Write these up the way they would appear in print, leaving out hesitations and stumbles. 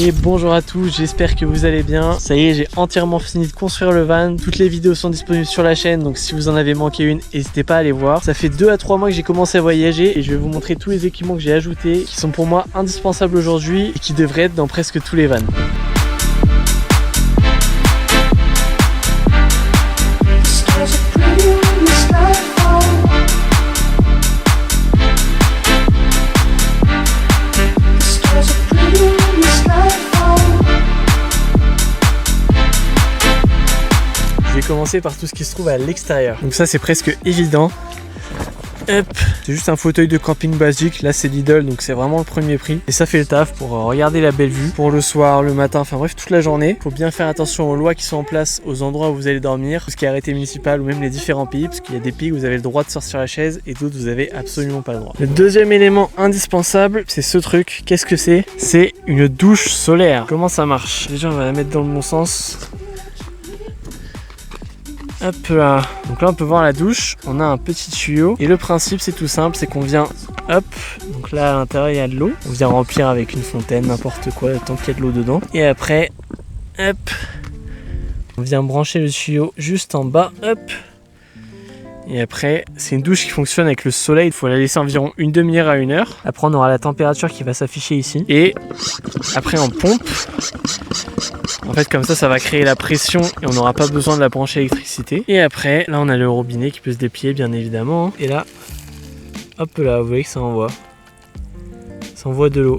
Et bonjour à tous, j'espère que vous allez bien. Ça y est, j'ai entièrement fini de construire le van. Toutes les vidéos sont disponibles sur la chaîne, donc si vous en avez manqué une, n'hésitez pas à aller voir. Ça fait 2 à 3 mois que j'ai commencé à voyager et je vais vous montrer tous les équipements que j'ai ajoutés, qui sont pour moi indispensables aujourd'hui et qui devraient être dans presque tous les vans. Je vais commencer par tout ce qui se trouve à l'extérieur. Donc ça c'est presque évident. Hop, c'est juste un fauteuil de camping basique. Là c'est Lidl, donc c'est vraiment le premier prix. Et ça fait le taf pour regarder la belle vue. Pour le soir, le matin, enfin bref toute la journée. Faut bien faire attention aux lois qui sont en place, aux endroits où vous allez dormir, tout ce qui est arrêté municipal ou même les différents pays. Parce qu'il y a des pays où vous avez le droit de sortir la chaise et d'autres vous avez absolument pas le droit. Le deuxième élément indispensable, c'est ce truc. Qu'est-ce que c'est? C'est une douche solaire. Comment ça marche? Déjà on va la mettre dans le bon sens. Hop là, donc là on peut voir la douche, on a un petit tuyau et le principe c'est tout simple, c'est qu'on vient, hop, donc là à l'intérieur il y a de l'eau, on vient remplir avec une fontaine, n'importe quoi, tant qu'il y a de l'eau dedans. Et après, hop, on vient brancher le tuyau juste en bas, hop. Et après, c'est une douche qui fonctionne avec le soleil, il faut la laisser environ une demi-heure à 1 heure. Après on aura la température qui va s'afficher ici. Et après on pompe. En fait comme ça va créer la pression et on n'aura pas besoin de la brancher à l'électricité. Et après là on a le robinet qui peut se déplier bien évidemment. Et là, hop là, vous voyez que ça envoie. Ça envoie de l'eau.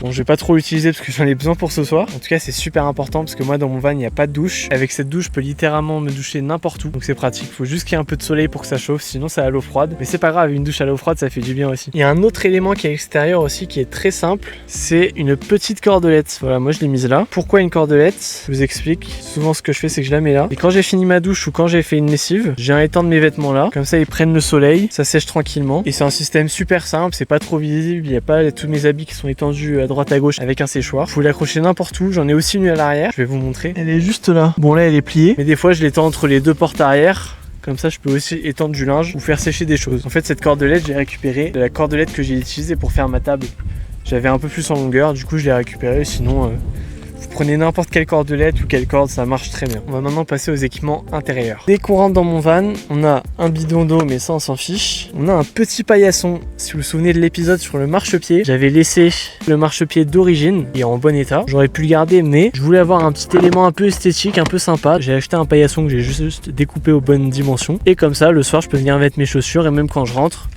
Bon, je vais pas trop l'utiliser parce que j'en ai besoin pour ce soir. En tout cas, c'est super important parce que moi, dans mon van, il n'y a pas de douche. Avec cette douche, je peux littéralement me doucher n'importe où. Donc c'est pratique. Il faut juste qu'il y ait un peu de soleil pour que ça chauffe. Sinon, ça a l'eau froide. Mais c'est pas grave, une douche à l'eau froide, ça fait du bien aussi. Il y a un autre élément qui est à l'extérieur aussi qui est très simple. C'est une petite cordelette. Voilà, moi, je l'ai mise là. Pourquoi une cordelette? Je vous explique. Souvent, ce que je fais, c'est que je la mets là. Et quand j'ai fini ma douche ou quand j'ai fait une lessive, j'ai un étendre mes vêtements là. Comme ça, ils prennent le soleil. Ça sèche tranquillement. Et c'est un système super simple. C'est pas trop visible. Il n'y a pas tous mes habits qui sont étendus à droite à gauche avec un séchoir. Vous l'accrochez n'importe où. J'en ai aussi une à l'arrière. Je vais vous montrer. Elle est juste là. Bon, là, elle est pliée. Mais des fois, je l'étends entre les deux portes arrière. Comme ça, je peux aussi étendre du linge ou faire sécher des choses. En fait, cette cordelette, j'ai récupéré de la cordelette que j'ai utilisée pour faire ma table. J'avais un peu plus en longueur. Du coup, je l'ai récupérée. Sinon, vous prenez n'importe quelle cordelette ou quelle corde, ça marche très bien. On va maintenant passer aux équipements intérieurs. Dès qu'on rentre dans mon van, on a un bidon d'eau, mais ça on s'en fiche. On a un petit paillasson. Si vous vous souvenez de l'épisode sur le marchepied, j'avais laissé le marchepied d'origine, il est en bon état. J'aurais pu le garder, mais je voulais avoir un petit élément un peu esthétique, un peu sympa. J'ai acheté un paillasson que j'ai juste découpé aux bonnes dimensions. Et comme ça, le soir, je peux venir mettre mes chaussures et même quand je rentre,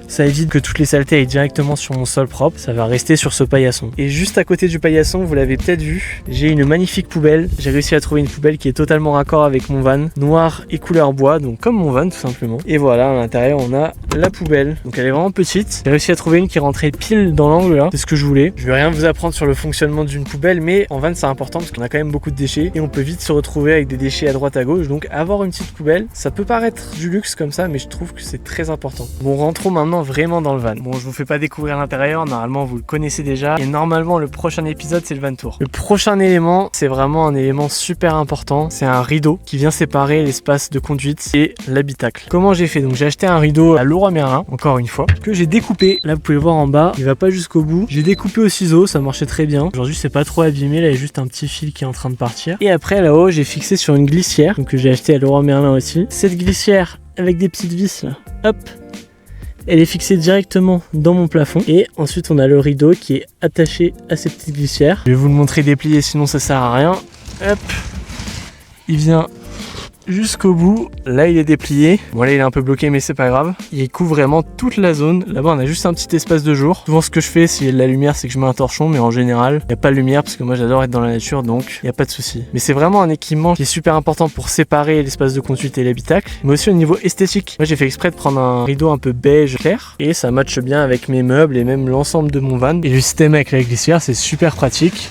ça évite que toutes les saletés aillent directement sur mon sol propre, ça va rester sur ce paillasson. Et juste à côté du paillasson, vous l'avez peut-être vu, j'ai une magnifique poubelle. J'ai réussi à trouver une poubelle qui est totalement raccord avec mon van, noir et couleur bois, donc comme mon van tout simplement. Et voilà, à l'intérieur on a la poubelle, donc elle est vraiment petite. J'ai réussi à trouver une qui rentrait pile dans l'angle là, c'est ce que je voulais. Je vais rien vous apprendre sur le fonctionnement d'une poubelle, mais en van c'est important parce qu'on a quand même beaucoup de déchets et on peut vite se retrouver avec des déchets à droite à gauche, donc avoir une petite poubelle, ça peut paraître du luxe comme ça, mais je trouve que c'est très important. Bon, rentrons maintenant vraiment dans le van. Bon, je vous fais pas découvrir l'intérieur, normalement vous le connaissez déjà et normalement le prochain épisode c'est le van tour. Le prochain élément, c'est vraiment un élément super important, c'est un rideau qui vient séparer l'espace de conduite et l'habitacle. Comment j'ai fait? Donc j'ai acheté un rideau à Leroy Merlin, encore une fois, que j'ai découpé. Là vous pouvez voir en bas, il va pas jusqu'au bout. J'ai découpé au ciseau, ça marchait très bien. Aujourd'hui c'est pas trop abîmé, là il y a juste un petit fil qui est en train de partir. Et après là-haut j'ai fixé sur une glissière, donc que j'ai acheté à Leroy Merlin aussi. Cette glissière avec des petites vis là, hop, elle est fixée directement dans mon plafond et ensuite on a le rideau qui est attaché à cette petite glissière. Je vais vous le montrer déplié sinon ça sert à rien. Hop, il vient jusqu'au bout, là il est déplié. Bon là il est un peu bloqué mais c'est pas grave. Il couvre vraiment toute la zone. Là-bas on a juste un petit espace de jour. Souvent ce que je fais s'il y a de la lumière c'est que je mets un torchon, mais en général il n'y a pas de lumière parce que moi j'adore être dans la nature, donc il n'y a pas de souci. Mais c'est vraiment un équipement qui est super important pour séparer l'espace de conduite et l'habitacle, mais aussi au niveau esthétique. Moi j'ai fait exprès de prendre un rideau un peu beige clair et ça matche bien avec mes meubles et même l'ensemble de mon van. Et le système avec la glissière c'est super pratique.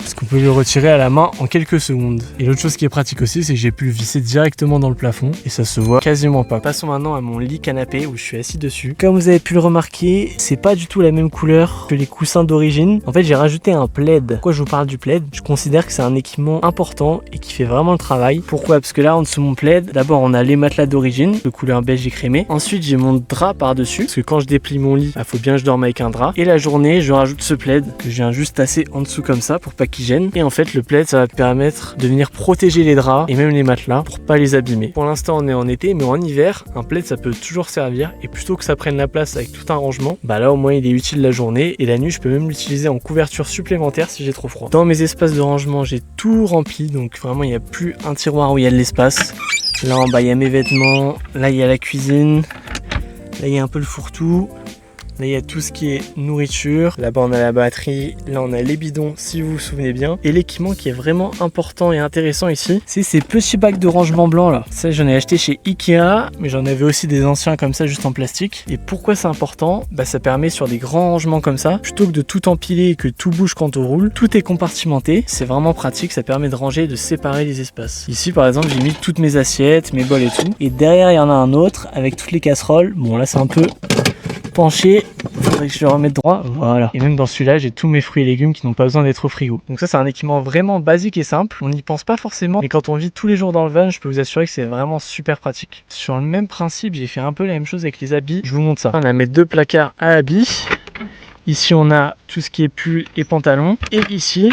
parce qu'on peut le retirer à la main en quelques secondes. Et l'autre chose qui est pratique aussi, c'est que j'ai pu le visser directement dans le plafond et ça se voit quasiment pas. Passons maintenant à mon lit canapé où je suis assis dessus. Comme vous avez pu le remarquer, c'est pas du tout la même couleur que les coussins d'origine. En fait, j'ai rajouté un plaid. Pourquoi je vous parle du plaid? Je considère que c'est un équipement important et qui fait vraiment le travail. Pourquoi? Parce que là, en dessous de mon plaid, d'abord on a les matelas d'origine de couleur beige écrémé. Ensuite, j'ai mon drap par-dessus parce que quand je déplie mon lit, faut bien que je dorme avec un drap. Et la journée, je rajoute ce plaid que je viens juste tasser en dessous comme ça pour pas qu'il gêne. Et en fait, le plaid, ça va permettre de venir protéger les draps et même les matelas pour pas les abîmer. Pour l'instant, on est en été, mais en hiver, un plaid, ça peut toujours servir. Et plutôt que ça prenne la place avec tout un rangement, bah là, au moins, il est utile la journée. Et la nuit, je peux même l'utiliser en couverture supplémentaire si j'ai trop froid. Dans mes espaces de rangement, j'ai tout rempli. Donc vraiment, il n'y a plus un tiroir où il y a de l'espace. Là, en bas, il y a mes vêtements. Là, il y a la cuisine. Là, il y a un peu le fourre-tout. Là, il y a tout ce qui est nourriture. Là-bas, on a la batterie. Là, on a les bidons, si vous vous souvenez bien. Et l'équipement qui est vraiment important et intéressant ici, c'est ces petits bacs de rangement blanc là. Ça, j'en ai acheté chez Ikea, mais j'en avais aussi des anciens comme ça, juste en plastique. Et pourquoi c'est important? Bah, ça permet sur des grands rangements comme ça, plutôt que de tout empiler et que tout bouge quand on roule, tout est compartimenté. C'est vraiment pratique, ça permet de ranger et de séparer les espaces. Ici, par exemple, j'ai mis toutes mes assiettes, mes bols et tout. Et derrière, il y en a un autre avec toutes les casseroles. Bon, là, c'est un peu penché, faudrait que je le remette droit, voilà. Et même dans celui-là, j'ai tous mes fruits et légumes qui n'ont pas besoin d'être au frigo. Donc ça, c'est un équipement vraiment basique et simple. On n'y pense pas forcément, mais quand on vit tous les jours dans le van, je peux vous assurer que c'est vraiment super pratique. Sur le même principe, j'ai fait un peu la même chose avec les habits. Je vous montre ça. On a mes deux placards à habits. Ici, on a tout ce qui est pull et pantalon. Et ici,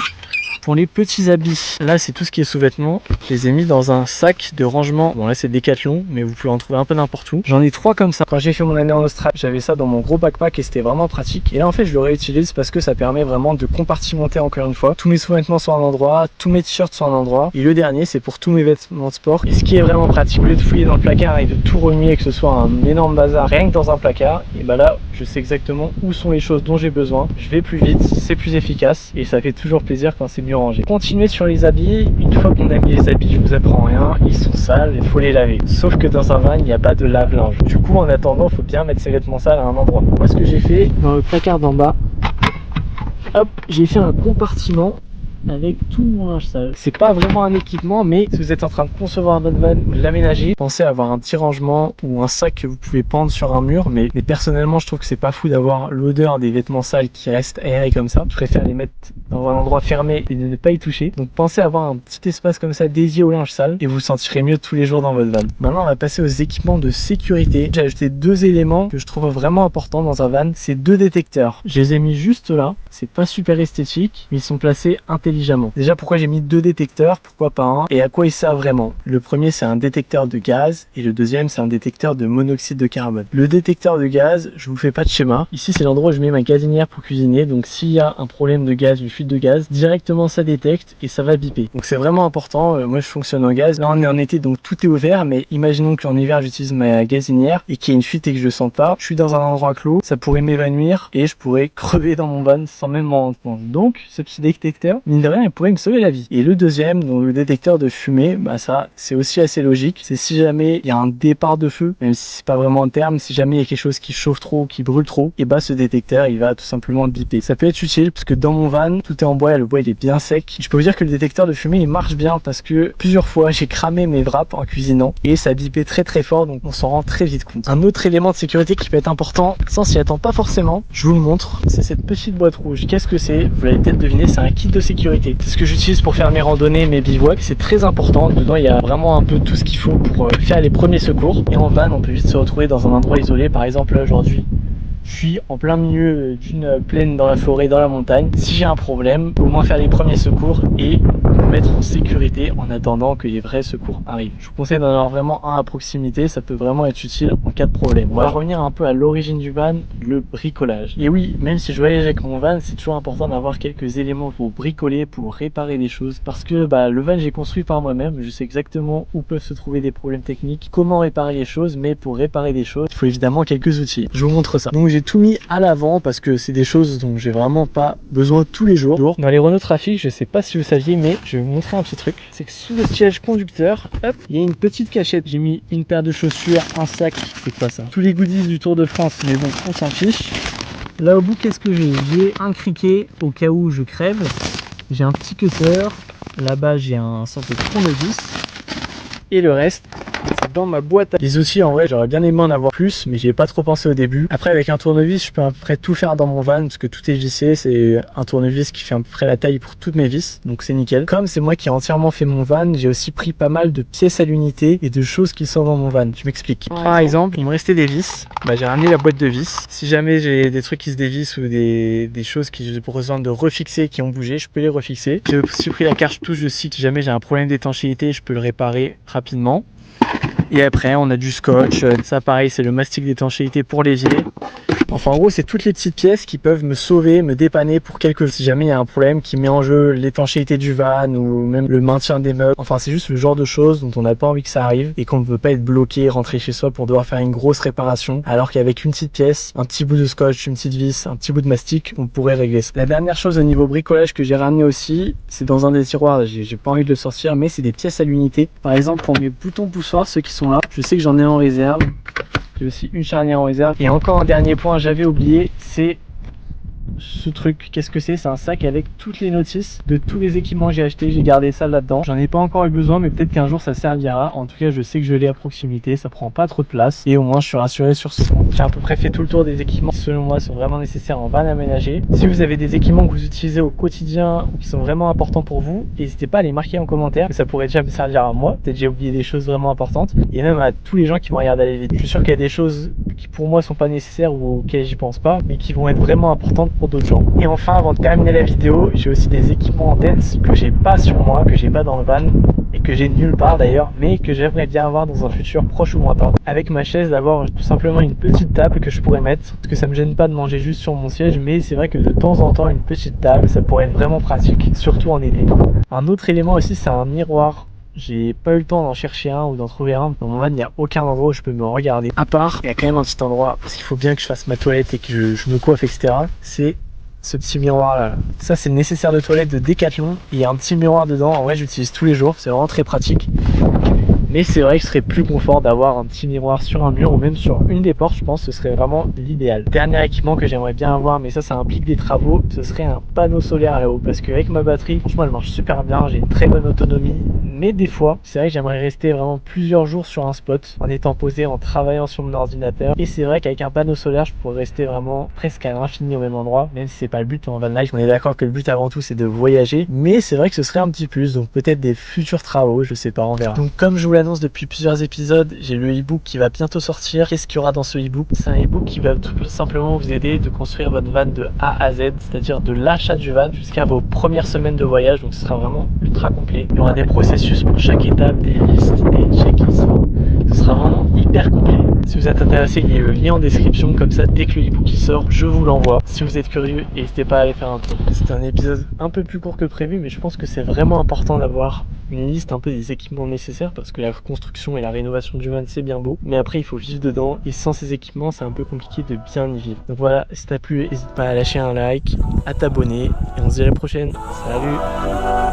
pour les petits habits, là c'est tout ce qui est sous-vêtements. Je les ai mis dans un sac de rangement. Bon là c'est Decathlon, mais vous pouvez en trouver un peu n'importe où. J'en ai 3 comme ça. Quand j'ai fait mon année en Australie, j'avais ça dans mon gros backpack et c'était vraiment pratique. Et là en fait je le réutilise parce que ça permet vraiment de compartimenter encore une fois. Tous mes sous-vêtements sont à un endroit, tous mes t-shirts sont à un endroit. Et le dernier c'est pour tous mes vêtements de sport. Et ce qui est vraiment pratique, au lieu de fouiller dans le placard et de tout remuer et que ce soit un énorme bazar rien que dans un placard, et bah là je sais exactement où sont les choses dont j'ai besoin. Je vais plus vite, c'est plus efficace et ça fait toujours plaisir quand c'est mieux rangé. Continuer sur les habits, une fois qu'on a mis les habits, je vous apprends rien, ils sont sales, il faut les laver. Sauf que dans un van, il n'y a pas de lave-linge. Du coup, en attendant, il faut bien mettre ses vêtements sales à un endroit. Moi, ce que j'ai fait, dans le placard d'en bas, hop, j'ai fait un compartiment avec tout mon linge sale. C'est pas vraiment un équipement, mais si vous êtes en train de concevoir votre van ou de l'aménager, pensez à avoir un petit rangement ou un sac que vous pouvez pendre sur un mur. Mais personnellement, je trouve que c'est pas fou d'avoir l'odeur des vêtements sales qui restent aérés comme ça. Je préfère les mettre dans un endroit fermé et de ne pas y toucher. Donc pensez à avoir un petit espace comme ça dédié au linge sale et vous sentirez mieux tous les jours dans votre van. Maintenant, on va passer aux équipements de sécurité. J'ai ajouté 2 éléments que je trouve vraiment importants dans un van. C'est 2 détecteurs. Je les ai mis juste là. C'est pas super esthétique, mais ils sont placés intelligemment. Déjà, pourquoi j'ai mis 2 détecteurs? Pourquoi pas un? Et à quoi ils servent vraiment? Le premier, c'est un détecteur de gaz et le deuxième, c'est un détecteur de monoxyde de carbone. Le détecteur de gaz, je vous fais pas de schéma. Ici, c'est l'endroit où je mets ma gazinière pour cuisiner. Donc, s'il y a un problème de gaz, une fuite de gaz, directement ça détecte et ça va biper. Donc, c'est vraiment important. Moi, je fonctionne en gaz. Là, on est en été, donc tout est ouvert. Mais imaginons qu'en hiver, j'utilise ma gazinière et qu'il y a une fuite et que je le sens pas. Je suis dans un endroit clos, ça pourrait m'évanouir et je pourrais crever dans mon van sans même m'en rendre compte. Donc, ce petit détecteur, mine de rien, il pourrait me sauver la vie. Et le deuxième, donc le détecteur de fumée, bah ça, c'est aussi assez logique. C'est si jamais il y a un départ de feu, même si c'est pas vraiment un terme, si jamais il y a quelque chose qui chauffe trop, qui brûle trop, et bah ce détecteur, il va tout simplement biper. Ça peut être utile parce que dans mon van, tout est en bois, le bois il est bien sec. Je peux vous dire que le détecteur de fumée, il marche bien parce que plusieurs fois, j'ai cramé mes wraps en cuisinant et ça bipait très très fort, donc on s'en rend très vite compte. Un autre élément de sécurité qui peut être important, sans s'y attendre pas forcément, je vous le montre, c'est cette petite boîte rouge. Qu'est-ce que c'est? Vous l'avez peut-être deviné, c'est un kit de sécurité. C'est ce que j'utilise pour faire mes randonnées, mes bivouacs. C'est très important. Dedans, il y a vraiment un peu tout ce qu'il faut pour faire les premiers secours. Et en van, on peut vite se retrouver dans un endroit isolé. Par exemple, là aujourd'hui, je suis en plein milieu d'une plaine dans la forêt, dans la montagne. Si j'ai un problème, au moins faire les premiers secours et me mettre en sécurité en attendant que les vrais secours arrivent. Je vous conseille d'en avoir vraiment un à proximité, ça peut vraiment être utile en cas de problème. On va revenir un peu à l'origine du van, le bricolage. Et oui, même si je voyage avec mon van, c'est toujours important d'avoir quelques éléments pour bricoler, pour réparer des choses. Parce que le van, j'ai construit par moi-même, je sais exactement où peuvent se trouver des problèmes techniques, comment réparer les choses, mais pour réparer des choses, il faut évidemment quelques outils. Je vous montre ça. Donc j'ai tout mis à l'avant parce que c'est des choses dont j'ai vraiment pas besoin tous les jours. Dans les Renault Trafic, je sais pas si vous saviez, mais je vais vous montrer un petit truc. C'est que sous le siège conducteur, hop, il y a une petite cachette. J'ai mis une paire de chaussures, un sac, c'est quoi ça? Tous les goodies du Tour de France, mais bon, on s'en fiche. Là au bout, qu'est-ce que j'ai? J'ai un criquet au cas où je crève. J'ai un petit cutter, là-bas j'ai un sorte de tournevis et le reste c'est dans ma boîte. Les outils en vrai j'aurais bien aimé en avoir plus mais j'y ai pas trop pensé au début. Après avec un tournevis je peux à peu près tout faire dans mon van parce que tout est vissé, c'est un tournevis qui fait à peu près la taille pour toutes mes vis donc c'est nickel. Comme c'est moi qui ai entièrement fait mon van, j'ai aussi pris pas mal de pièces à l'unité et de choses qui sont dans mon van. Je m'explique. Par exemple il me restait des vis, j'ai ramené la boîte de vis. Si jamais j'ai des trucs qui se dévissent ou des choses qui j'ai besoin de refixer qui ont bougé, je peux les refixer. J'ai aussi pris la cartouche de scie, si jamais j'ai un problème d'étanchéité je peux le réparer rapidement. Et après on a du scotch, ça pareil c'est le mastic d'étanchéité pour l'évier. Enfin en gros c'est toutes les petites pièces qui peuvent me sauver, me dépanner pour si jamais il y a un problème qui met en jeu l'étanchéité du van ou même le maintien des meubles. Enfin c'est juste le genre de choses dont on n'a pas envie que ça arrive et qu'on ne veut pas être bloqué, rentrer chez soi pour devoir faire une grosse réparation. Alors qu'avec une petite pièce, un petit bout de scotch, une petite vis, un petit bout de mastic, on pourrait régler ça. La dernière chose au niveau bricolage que j'ai ramené aussi, c'est dans un des tiroirs, j'ai pas envie de le sortir mais c'est des pièces à l'unité. Par exemple pour mes boutons poussoirs, ceux qui sont là, je sais que j'en ai en réserve. J'ai aussi une charnière en réserve. Et encore un dernier point, j'avais oublié, c'est ce truc. Qu'est-ce que c'est? C'est un sac avec toutes les notices de tous les équipements que j'ai achetés. J'ai gardé ça là-dedans. J'en ai pas encore eu besoin, mais peut-être qu'un jour ça servira. En tout cas, je sais que je l'ai à proximité. Ça prend pas trop de place. Et au moins, je suis rassuré sur ce point. J'ai à peu près fait tout le tour des équipements qui, selon moi, sont vraiment nécessaires en van aménagé. Si vous avez des équipements que vous utilisez au quotidien ou qui sont vraiment importants pour vous, n'hésitez pas à les marquer en commentaire. Ça pourrait déjà me servir à moi. Peut-être j'ai oublié des choses vraiment importantes. Et même à tous les gens qui vont regarder la vidéo. Je suis sûr qu'il y a des choses qui pour moi sont pas nécessaires ou auxquelles j'y pense pas, mais qui vont être vraiment importantes pour d'autres gens. Et enfin, avant de terminer la vidéo, j'ai aussi des équipements en tête que j'ai pas sur moi, que j'ai pas dans le van et que j'ai nulle part d'ailleurs, mais que j'aimerais bien avoir dans un futur proche ou lointain. Avec ma chaise, d'avoir tout simplement une petite table que je pourrais mettre, parce que ça me gêne pas de manger juste sur mon siège, mais c'est vrai que de temps en temps une petite table ça pourrait être vraiment pratique, surtout en été. Un autre élément aussi, c'est un miroir. J'ai pas eu le temps d'en chercher un ou d'en trouver un. Dans mon van, il n'y a aucun endroit où je peux me regarder. À part, il y a quand même un petit endroit, parce qu'il faut bien que je fasse ma toilette et que je me coiffe, etc. C'est ce petit miroir là. Ça, c'est le nécessaire de toilette de Decathlon. Il y a un petit miroir dedans. En vrai, j'utilise tous les jours. C'est vraiment très pratique. Mais c'est vrai que ce serait plus confort d'avoir un petit miroir sur un mur ou même sur une des portes, je pense que ce serait vraiment l'idéal. Dernier équipement que j'aimerais bien avoir, mais ça implique des travaux, ce serait un panneau solaire là-haut. Parce qu'avec ma batterie, franchement elle marche super bien, j'ai une très bonne autonomie. Mais des fois, c'est vrai que j'aimerais rester vraiment plusieurs jours sur un spot, en étant posé, en travaillant sur mon ordinateur. Et c'est vrai qu'avec un panneau solaire, je pourrais rester vraiment presque à l'infini au même endroit, même si c'est pas le but en van life. On est d'accord que le but avant tout c'est de voyager, mais c'est vrai que ce serait un petit plus, donc peut-être des futurs travaux, je sais pas, on verra. Donc comme je vous l'annonce depuis plusieurs épisodes, j'ai le e-book qui va bientôt sortir. Qu'est-ce qu'il y aura dans ce e-book? C'est un e-book qui va tout simplement vous aider de construire votre van de A à Z, c'est-à-dire de l'achat du van jusqu'à vos premières semaines de voyage, donc ce sera vraiment ultra complet. Il y aura des processus pour chaque étape, des listes, des checklists, ce sera vraiment hyper complet. Si vous êtes intéressé, il y a le lien en description, comme ça dès que le e-book sort, je vous l'envoie. Si vous êtes curieux, n'hésitez pas à aller faire un tour. C'est un épisode un peu plus court que prévu, mais je pense que c'est vraiment important d'avoir une liste un peu des équipements nécessaires, parce que la construction et la rénovation du van c'est bien beau, mais après il faut vivre dedans, et sans ces équipements c'est un peu compliqué de bien y vivre. Donc voilà, si t'as plu, n'hésite pas à lâcher un like, à t'abonner, et on se dit à la prochaine. Salut!